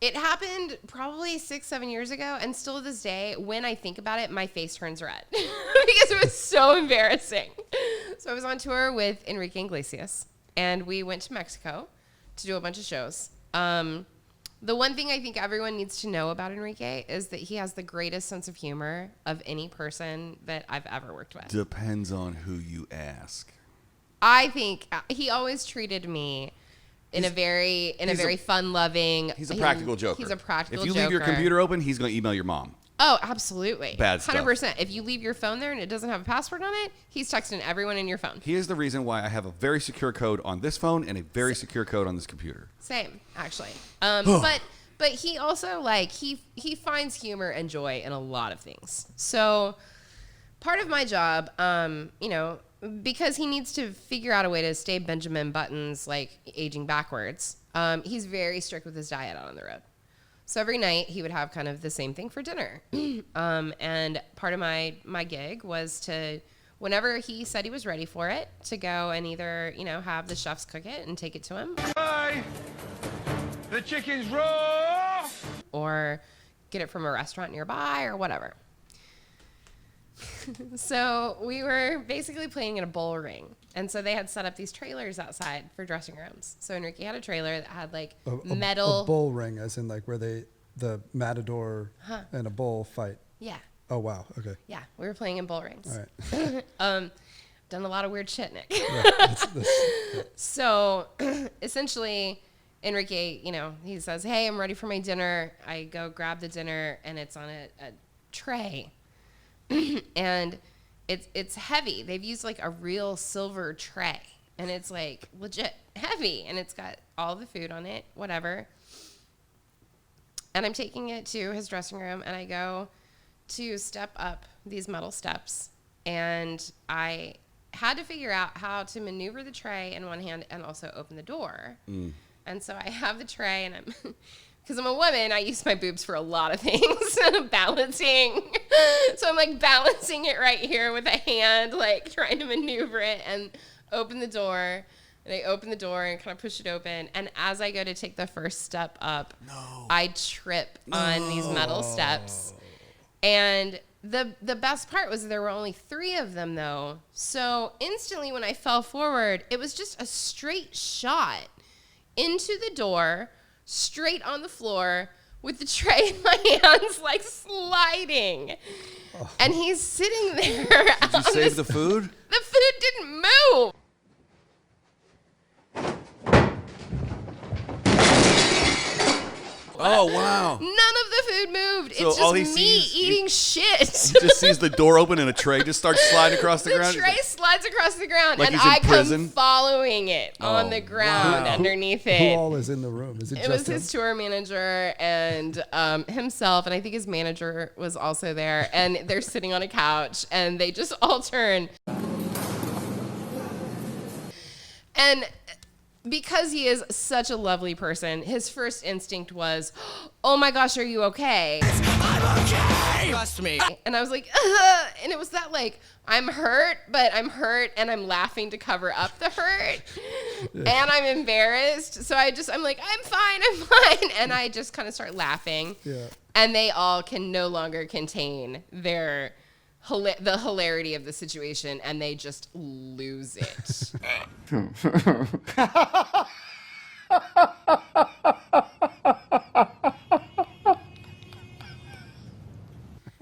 It happened probably 6-7 years ago, and still to this day, when I think about it, my face turns red because it was so embarrassing. So I was on tour with Enrique Iglesias, and we went to Mexico to do a bunch of shows. The one thing I think everyone needs to know about Enrique is that he has the greatest sense of humor of any person that I've ever worked with. Depends on who you ask. I think he always treated me in a very fun-loving. He's a practical joker. He's a practical joker. If you leave your computer open, he's going to email your mom. Oh, absolutely. Bad stuff. 100%. If you leave your phone there and it doesn't have a password on it, he's texting everyone in your phone. He is the reason why I have a very secure code on this phone and a very secure code on this computer. Same, actually. But he also, like, he finds humor and joy in a lot of things. So part of my job, because he needs to figure out a way to stay Benjamin Button's, like, aging backwards, he's very strict with his diet out on the road. So every night he would have kind of the same thing for dinner. And part of my gig was to, whenever he said he was ready for it, to go and either, have the chefs cook it and take it to him. Hi, the chicken's raw. Or get it from a restaurant nearby or whatever. So we were basically playing in a bowl ring. And so they had set up these trailers outside for dressing rooms. So Enrique had a trailer that had like metal. A bull ring, as in like where the matador and a bull fight. Yeah. Oh, wow. Okay. Yeah. We were playing in bull rings. All right. Done a lot of weird shit, Nick. Yeah. So essentially, Enrique, he says, hey, I'm ready for my dinner. I go grab the dinner and it's on a tray. And it's heavy. They've used like a real silver tray, and it's like legit heavy, and it's got all the food on it, whatever. And I'm taking it to his dressing room, and I go to step up these metal steps, and I had to figure out how to maneuver the tray in one hand and also open the door. And so I have the tray, and because I'm a woman, I use my boobs for a lot of things. Balancing. So I'm like balancing it right here with a hand, like trying to maneuver it and open the door. And I open the door and kind of push it open. And as I go to take the first step up, I trip on these metal steps. And the best part was there were only 3 of them, though. So instantly when I fell forward, it was just a straight shot into the door, straight on the floor, with the tray in my hands, like sliding. Oh. And he's sitting there. Did you save the food? The food didn't move. Oh, wow. None of the food moved. So it's just me eating shit. He just sees the door open and a tray just starts sliding across the ground. The tray slides across the ground, like and he's in I prison? come following it on the ground underneath it. Who all is in the room? Is it just was him? his tour manager and himself, and I think his manager was also there. And they're sitting on a couch, and they just all turn. And because he is such a lovely person, his first instinct was, oh my gosh, are you okay? I'm okay. Trust me. And I was like, ugh. And it was that like, I'm hurt, but I'm hurt and I'm laughing to cover up the hurt. And I'm embarrassed. So I'm like, I'm fine. And I just kind of start laughing. Yeah. And they all can no longer contain the hilarity of the situation, and they just lose it.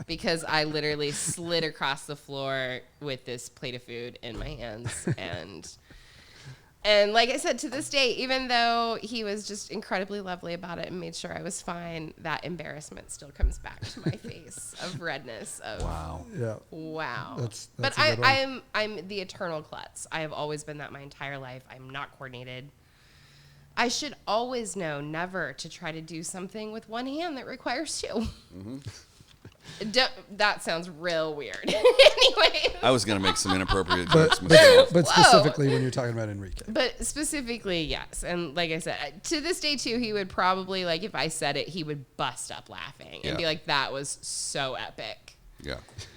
Because I literally slid across the floor with this plate of food in my hands, and like I said, to this day, even though he was just incredibly lovely about it and made sure I was fine, that embarrassment still comes back to my face of redness. Of Wow. Yeah. Wow. That's but a good one. I'm the eternal klutz. I have always been that my entire life. I'm not coordinated. I should always know never to try to do something with one hand that requires 2. Mm-hmm. That sounds real weird. Anyway. I was going to make some inappropriate jokes myself. But specifically when you're talking about Enrique. But specifically, yes. And like I said, to this day, too, he would probably, like, if I said it, he would bust up laughing and be like, that was so epic. Yeah.